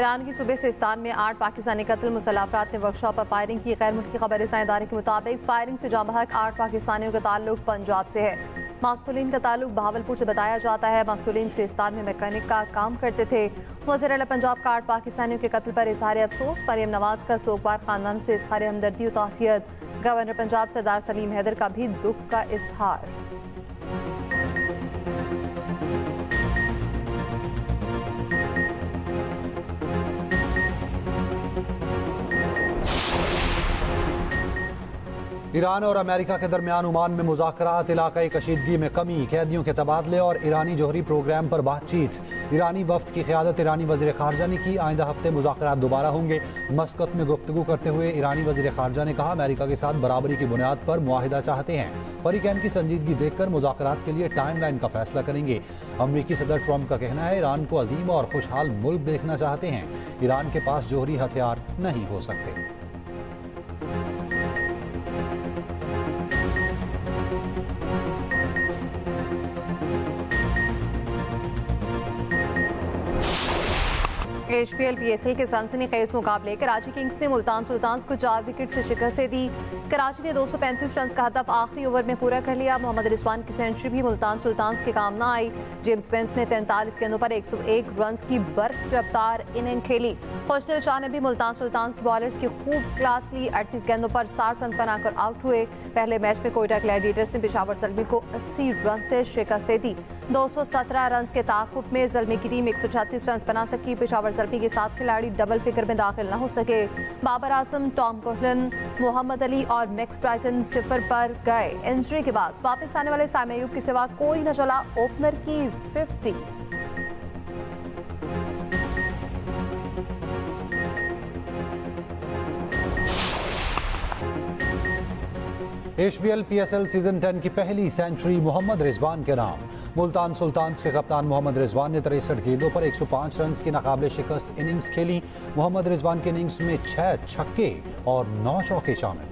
Iran की सूबे सिस्तान में 8 पाकिस्तानी कत्ल, मुसल्लह अफराद ने वर्कशॉप पर फायरिंग की। गैर मुल्की खबर रसां इदारे के मुताबिक फायरिंग से जाँ बहक 8 पाकिस्तानियों का ताल्लुक पंजाब से है। मकतूलीन का ताल्लुक बहावलपुर से बताया जाता है। मकतूलीन सिस्तान में मैकेनिक का काम करते थे। वज़ीर आला पंजाब का 8 पाकिस्तानियों के कत्ल पर इजहार अफसोस। मरियम नवाज का सोगवार खानदानों से इजहार हमदर्दी और तासियत। गवर्नर पंजाब सरदार सलीम हैदर का भी दुख का इजहार। ईरान और अमेरिका के दरमियान ओमान में मुज़ाकरात, इलाकाई कशीदगी में कमी, कैदियों के तबादले और ईरानी जोहरी प्रोग्राम पर बातचीत। ईरानी वफ्द की क़यादत ईरानी वज़ीर ख़ारजा ने की। आइंदा हफ्ते मुज़ाकरात दोबारा होंगे। मस्कत में गुफ्तगू करते हुए ईरानी वज़ीर ख़ारजा ने कहा, अमेरिका के साथ बराबरी की बुनियाद पर मुआहिदा चाहते हैं। फरीकैन की संजीदगी देखकर मुज़ाकरात के लिए टाइम लाइन का फैसला करेंगे। अमरीकी सदर ट्रंप का कहना है, ईरान को अजीम और खुशहाल मुल्क देखना चाहते हैं। ईरान के पास जोहरी हथियार नहीं हो सकते। HPL PSL के सनसनीखेज मुकाबले कराची किंग्स ने मुल्तान सुल्तान्स को 4 विकेट से शिकस्त दे दी। कराची ने 235 रन का हदफ आखिरी ओवर में पूरा कर लिया। मोहम्मद रिजवान की सेंचुरी भी मुल्तान सुल्तान्स के काम न आई। जेम्स बेंस ने 43 गेंदों पर 101 रन की बर्क रफ्तार इनिंग खेली। खुशदिल शाह ने भी मुल्तान सुल्तान्स के बॉलर्स की खूब क्लास ली। 38 गेंदों पर 60 रन बनाकर आउट हुए। पहले मैच में कोयटा ग्लैडिएटर्स ने पेशावर ज़ल्मी को 80 रन से शिकस्त दे दी। 217 रन के ताक़ुब में ज़ल्मी की टीम 136 रन बना सकी। पेशावर ज़ल्मी के 7 खिलाड़ी डबल फिगर में दाखिल न हो सके। बाबर आजम, टॉम कोहलन, मोहम्मद अली और मैक्स ब्राइटन 0 पर गए। इंजरी के बाद वापस आने वाले सामी अयूब के सिवा कोई न चला। ओपनर की 50। HPL PSL सीजन 10 की पहली सेंचुरी मोहम्मद रिजवान के नाम। मुल्तान सुल्तान्स के कप्तान मोहम्मद रिजवान ने 63 गेंदों पर 105 रन की नाकाबिले शिकस्त इनिंग्स खेली। मोहम्मद रिजवान के इनिंग्स में 6 छक्के और 9 चौके शामिल।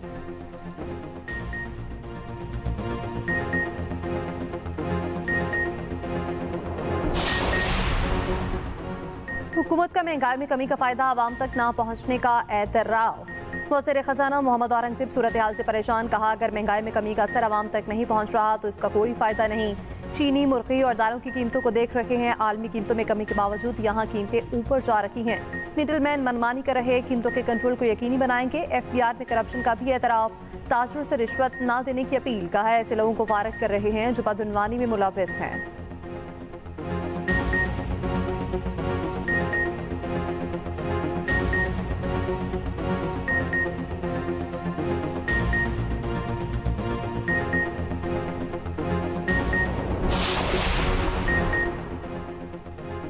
हुकूमत का महंगाई में कमी का फायदा आवाम तक ना पहुँचने का एतराफ। वज़ीर ख़जाना मोहम्मद औरंगज़ेब सूरत हाल से परेशान। कहा, अगर महंगाई में कमी का असर आवाम तक नहीं पहुँच रहा तो इसका कोई फ़ायदा नहीं। चीनी, मुर्गी और दालों की कीमतों को देख रहे हैं। आलमी कीमतों में कमी के बावजूद यहाँ कीमतें ऊपर जा रही हैं। मिडलमैन मनमानी कर रहे कीमतों के कंट्रोल को यकीनी बनाएंगे। FBR में करप्शन का भी एतराफ़। ताजरों से रिश्वत ना देने की अपील। कहा, ऐसे लोगों को फारग कर रहे हैं जो बदउनवानी में मुलव्वस हैं।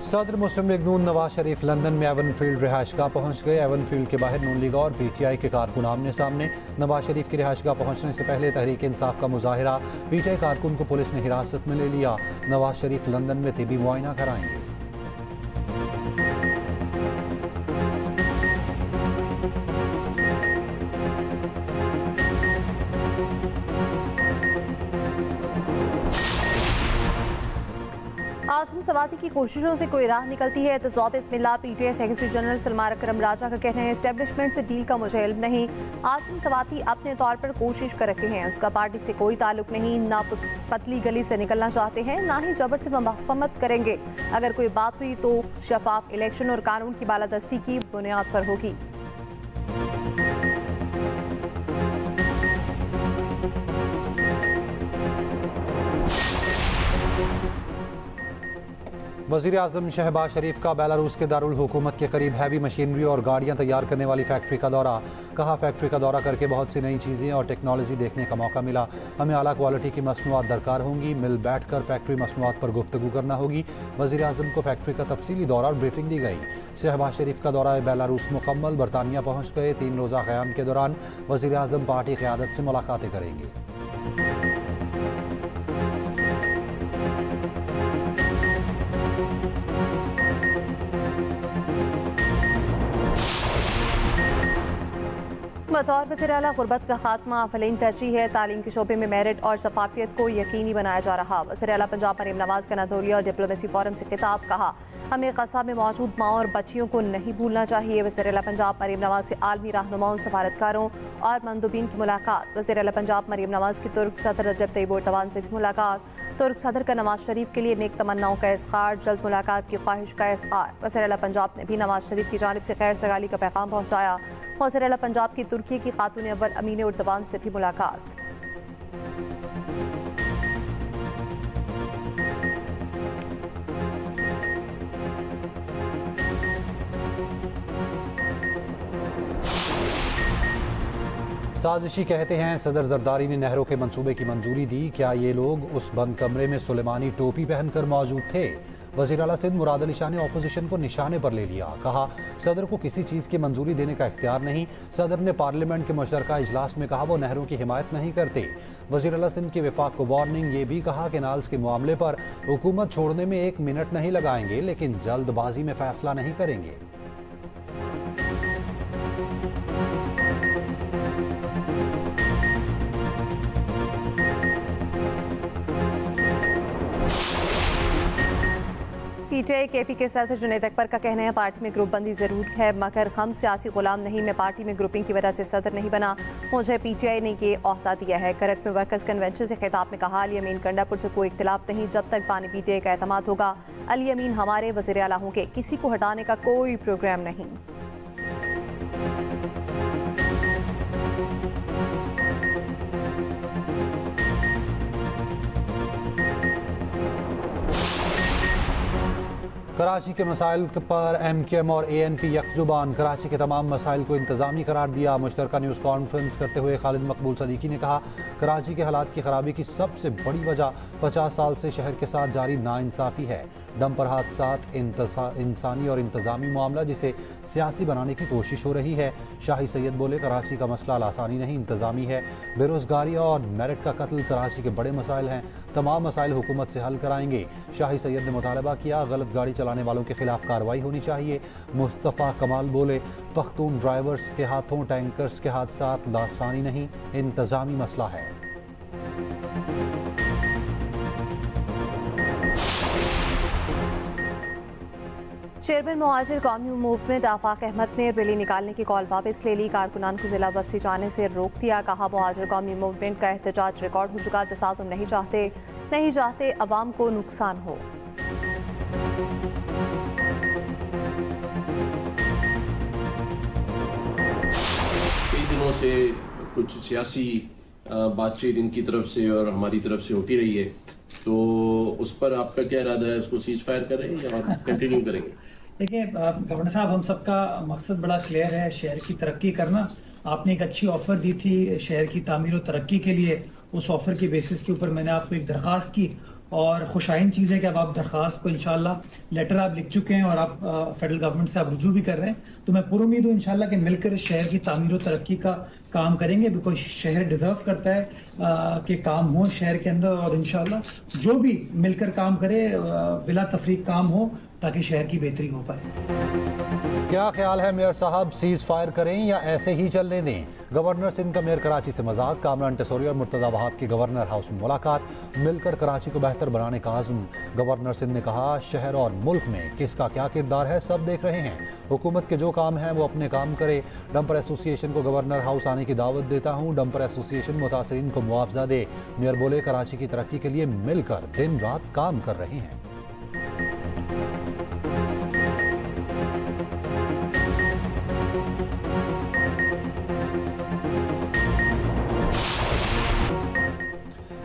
सदर मुस्लिम लीग नून नवाज शरीफ लंदन में एवन फील्ड रिहाइशगाह पहुंच गए। एवन फील्ड के बाहर नून लीग और PTI के कारकुन आमने सामने। नवाज शरीफ की रिहाइशगाह पहुंचने से पहले तहरीक इंसाफ का मुजाहिरा। PTI कारकुन को पुलिस ने हिरासत में ले लिया। नवाज शरीफ लंदन में तिबी मुआयना कराएंगे। आसिम सवाती की कोशिशों से कोई राह निकलती है तो ज़ौब बिस्मिल्लाह। PTI सेक्रेटरी जनरल सलमान अकरम राजा का कहना है, एस्टेब्लिशमेंट से डील का मुझे इल्म नहीं। आसिम सवाती अपने तौर पर कोशिश कर रहे हैं। उसका पार्टी से कोई ताल्लुक नहीं। ना पतली गली से निकलना चाहते हैं, ना ही जबर से मुफाहमत करेंगे। अगर कोई बात हुई तो शफाफ इलेक्शन और कानून की बालादस्ती की बुनियाद पर होगी। वज़ीर आज़म शहबाज शरीफ का बेलारूस के दारुल हुकूमत के करीब हैवी मशीनरी और गाड़ियाँ तैयार करने वाली फैक्ट्री का दौरा। कहा, फैक्ट्री का दौरा करके बहुत सी नई चीज़ें और टेक्नोलॉजी देखने का मौका मिला। हमें आला क्वालिटी की मसनूआत दरकार होंगी। मिल बैठ कर फैक्ट्री मसनूआत पर गुफ्तगू करना होगी। वज़ीर आज़म को फैक्ट्री का तफसीली दौरा और ब्रीफिंग दी गई। शहबाज शरीफ का दौरा बेलारूस मुकम्मल। बरतानिया पहुँच गए। 3 रोज़ा क़याम के दौरान वज़ीर आज़म पार्टी क़यादत से मुलाकातें करेंगे। बतौर वज़ीर आला गुरबत का खात्मा अवलीन तरजीह है। तालीम के शोबे में मेरिट और शफाफियत को यकीनी बनाया जा रहा। वज़ीर आला पंजाब मरीम नवाज का नादौलिया और डिप्लोमेसी फोरम से खिताब। कहा, हमें ग़ज़ा में मौजूद माँ और बच्चियों को नहीं भूलना चाहिए। वज़ीर आला पंजाब मरीम नवाज से आलमी रहनुमाओं, सफारतकारों और मंदूबीन की मुलाकात। वज़ीर आला पंजाब मरीम नवाज की तुर्क सदर रजब तैयब एर्दोगान से भी मुलाकात। तुर्क सदर का नवाज शरीफ के लिए नेक तमन्नाओं का इज़हार, जल्द मुलाकात की ख्वाहिश का इज़हार। वज़ीर आला पंजाब ने भी नवाज शरीफ की जानिब से खैर सगाली का पैगाम पहुँचाया। वज़ीर आला पंजाब की तुर्की की खातून अव्वल अमीन उर्दवान से भी मुलाकात। साजिशी कहते हैं सदर जरदारी ने नहरों के मंसूबे की मंजूरी दी। क्या ये लोग उस बंद कमरे में सुलेमानी टोपी पहनकर मौजूद थे? वज़ीर आला सिंध मुराद अली शाह ने ऑपोजिशन को निशाने पर ले लिया। कहा, सदर को किसी चीज़ की मंजूरी देने का इख्तियार नहीं। सदर ने पार्लियामेंट के मुश्तरका इजलास में कहा वो नहरों की हिमायत नहीं करते। वज़ीर आला सिंध की विफाक को वार्निंग। ये भी कहा कि नाल्स के मामले पर हुकूमत छोड़ने में 1 मिनट नहीं लगाएंगे, लेकिन जल्दबाजी में फैसला नहीं करेंगे। पीटीआई केपी के सदर जुनैद अकबर का कहना है, पार्टी में ग्रुप बंदी जरूर है मगर हम सियासी गुलाम नहीं। मैं पार्टी में ग्रुपिंग की वजह से सदर नहीं बना, मुझे पीटीआई ने ये ओहदा दिया है। करक में वर्कर्स कन्वेंशन से खिताब में कहा, अली अमीन गंडापुर से कोई इख्तिलाफ नहीं, जब तक बानी पीटीआई का एतमाद होगा अली अमीन हमारे वज़ीर आला होंगे, किसी को हटाने का कोई प्रोग्राम नहीं। कराची के मसाइल पर MQM और ANP यकजुबान। कराची के तमाम मसाइल को इंतजामी करार दिया। मुश्तरका न्यूज़ कॉन्फ्रेंस करते हुए खालिद मकबूल सदीकी ने कहा, कराची के हालात की खराबी की सबसे बड़ी वजह 50 साल से शहर के साथ जारी नाइंसाफ़ी है। डंपर हादसात इंसानी और इंतजामी मामला जिसे सियासी बनाने की कोशिश हो रही है। शाही सैयद बोले, कराची का मसला लासानी नहीं इंतजामी है। बेरोज़गारी और मेरिट का कत्ल कराची के बड़े मसाइल हैं, तमाम मसाइल हुकूमत से हल कराएंगे। शाही सैयद ने मुतालबा किया, गलत गाड़ी चलाने वालों के खिलाफ कार्रवाई होनी चाहिए। मुस्तफ़ा कमाल बोले, पख्तून ड्राइवर्स के हाथों टैंकर्स के हादसात लासानी नहीं इंतजामी मसला है। चेयरमैन मुहाजिर कौमी मूवमेंट आफाक अहमद ने रैली निकालने की कॉल वापस ले ली। कारकुनान को जिला बस्ती जाने से रोक दिया। कहा, मुहाजिर कौमी मूवमेंट का एहतजाज रिकॉर्ड हो चुका, तसादुम नहीं चाहते अवाम को नुकसान हो। कई दिनों से कुछ सियासी बातचीत इनकी तरफ से और हमारी तरफ से होती रही है, तो उस पर आपका क्या इरादा है? उसको सीज फायर करें या कंटिन्यू करेंगे? देखिए गवर्नर साहब, हम सबका मकसद बड़ा क्लियर है, शहर की तरक्की करना। आपने एक अच्छी ऑफर दी थी शहर की तामीर और तरक्की के लिए। उस ऑफर के बेसिस के ऊपर मैंने आपको एक दरख्वास्त की और खुशाइन चीज़ है कि अब आप दरख्वास्त को इंशाल्लाह लेटर आप लिख चुके हैं और आप फेडरल गवर्नमेंट से आप रुजू भी कर रहे हैं। तो मैं पूरी उम्मीद हूँ इंशाल्लाह कि मिलकर इस शहर की तामीर और तरक्की का काम करेंगे। बिकॉज शहर डिजर्व करता है कि काम हो शहर के अंदर, और इंशाल्लाह जो भी मिलकर काम करे बिला तफरीक काम हो ताकि शहर की बेहतरी हो पाए। क्या ख्याल है मेयर साहब, सीज फायर करें या ऐसे ही चलने दें? गवर्नर सिंध का मेयर कराची से मजाक। कामरान टेसोरी और मुर्तजा वहाब की गवर्नर हाउस में मुलाकात। मिलकर कराची को बेहतर बनाने का आज़म। गवर्नर सिंध ने कहा, शहर और मुल्क में किसका क्या किरदार है सब देख रहे हैं, हुकूमत के जो काम है वो अपने काम करे। डंपर एसोसिएशन को गवर्नर हाउस आने की दावत देता हूँ, डंपर एसोसिएशन मुतासरीन को मुआवजा दे। मेयर बोले, कराची की तरक्की के लिए मिलकर दिन रात काम कर रहे हैं।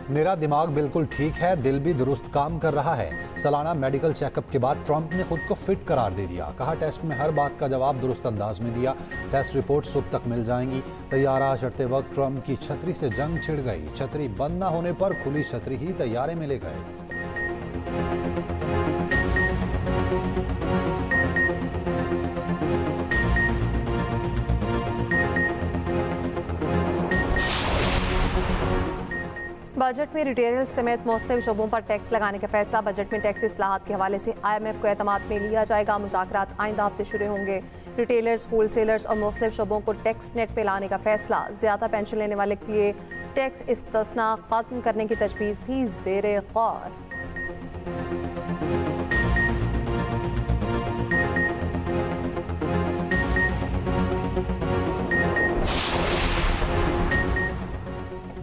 मेरा दिमाग बिल्कुल ठीक है, दिल भी दुरुस्त काम कर रहा है। सालाना मेडिकल चेकअप के बाद ट्रंप ने खुद को फिट करार दे दिया। कहा, टेस्ट में हर बात का जवाब दुरुस्त अंदाज में दिया। टेस्ट रिपोर्ट सुबह तक मिल जाएंगी। तैयारा चढ़ते वक्त ट्रंप की छतरी से जंग छिड़ गई। छतरी बंद न होने पर खुली छतरी ही तैयारे में ले गए। बजट में रिटेलर्स समेत मुख्तलिफ शोबों पर टैक्स लगाने का फैसला। बजट में टैक्स इस्लाहात के हवाले से IMF को एतमाद में लिया जाएगा। मुज़ाकरात आइंदा हफ्ते शुरू होंगे। रिटेलर्स, होलसेलर्स और मुख्तलिफ शोबों को टैक्स नेट पे लाने का फैसला। ज़्यादा पेंशन लेने वाले के लिए टैक्स इस्तिस्ना खत्म करने की तजवीज़ भी ज़ेरे गौर।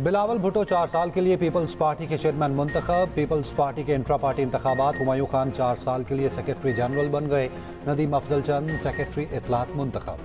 बिलावल भुट्टो 4 साल के लिए पीपल्स पार्टी के चेयरमैन मुंतखब। पीपल्स पार्टी के इंट्रा पार्टी इंतखाबात हुमायूं खान 4 साल के लिए सेक्रेटरी जनरल बन गए। नदीम अफजल चंद सेक्रेटरी इत्तलात मुंतखब।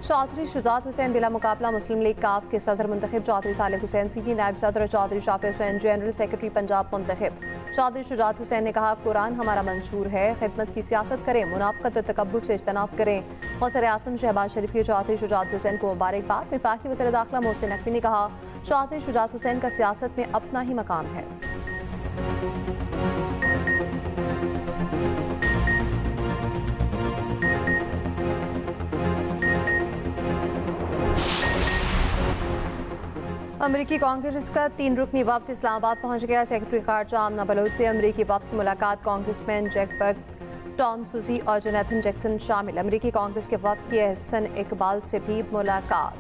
चौधरी शुजात हुसैन बिला मुकाबला मुस्लिम लीग काफ के सदर मुंतखब। चौधरी सालिक हुसैन सीधी नायब सदर। चौधरी शाफी हुसैन जनरल सेक्रेटरी पंजाब मुंतखब। चौधरी शुजात हुसैन ने कहा, कुरान हमारा मंशूर है, खिदमत की सियासत करें, मुनाफकत और तकब्बुर से इज्तनाब करें। वज़ीर आज़म शहबाज शरीफ की चौधरी शुजात हुसैन को मुबारकबाद। वफाकी वज़ीर दाखिला मोहसिन नकवी ने कहा, चौधरी शुजात हुसैन का सियासत में अपना ही मकाम है। अमरीकी कांग्रेस का 3 रुकनी वफ्द इस्लामाबाद पहुंच गया। सेक्रेटरी खारजा आमना बलोच से अमरीकी वफ्द की मुलाकात। कांग्रेसमैन जैक बग, टॉम सुजी और जोनाथन जैक्सन शामिल। अमरीकी कांग्रेस के वफ्द की एहसन इकबाल से भी मुलाकात।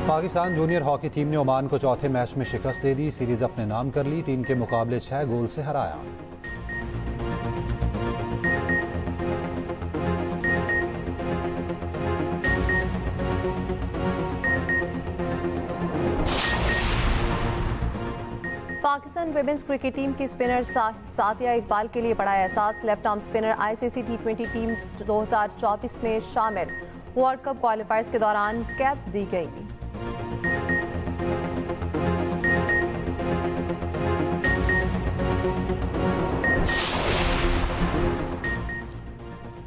पाकिस्तान जूनियर हॉकी टीम ने ओमान को चौथे मैच में शिकस्त दे दी। सीरीज अपने नाम कर ली। 3 के मुकाबले 6 गोल से हराया। पाकिस्तान विमेंस क्रिकेट टीम की स्पिनर सादिया इकबाल के लिए बड़ा एहसास। Left arm spinner ICC T20 team 2024 में शामिल। वर्ल्ड कप क्वालिफायर्स के दौरान कैप दी गई।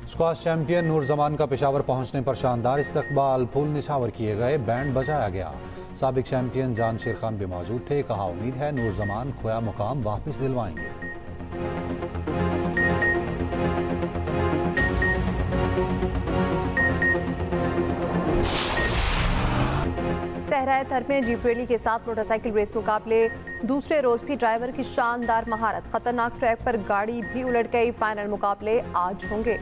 स्क्वाश चैंपियन नूर जमान का पेशावर पहुंचने पर शानदार इस्तकबाल। फूल निछावर किए गए, बैंड बजाया गया। साबिक चैंपियन जान शेर खान भी मौजूद थे। कहा, उम्मीद है नूर जमान खोया मुकाम वापस दिलवाएंगे। सहराए थर में जीप रैली के साथ मोटरसाइकिल रेस मुकाबले। दूसरे रोज भी ड्राइवर की शानदार महारत। खतरनाक ट्रैक पर गाड़ी भी उलट गई। फाइनल मुकाबले आज होंगे।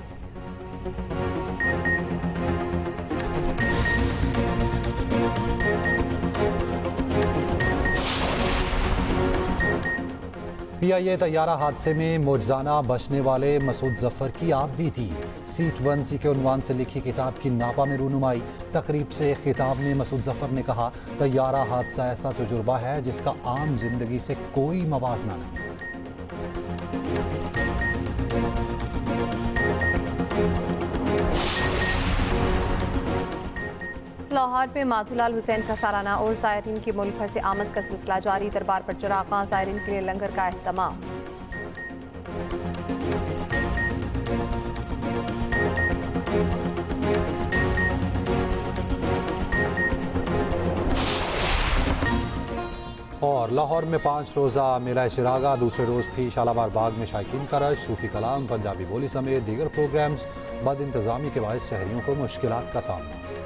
PIA तैयारा हादसे में मौजाना बचने वाले मसूद जफर की आप भी थी। सीट 1C के उन्वान से लिखी किताब की नापा में रूनुमाई। तकरीब से खिताब में मसूद जफर ने कहा, तैयारा हादसा ऐसा तजुर्बा है जिसका आम जिंदगी से कोई मवाजना नहीं। लाहौर में माधुलाल हुसैन का सालाना और ज़ायरीन की मुल्क भर से आमद का सिलसिला जारी। दरबार पर चराग़ां, ज़ायरीन के लिए लंगर का एहतमाम। और लाहौर में 5 रोज़ा मेला चिरागा। दूसरे रोज़ भी शालाबार बाग में शायकीन का रश। सूफी कलाम, पंजाबी बोली समेत दीगर प्रोग्राम्स। बद इंतज़ामी के बायस शहरियों को मुश्किलात का सामना।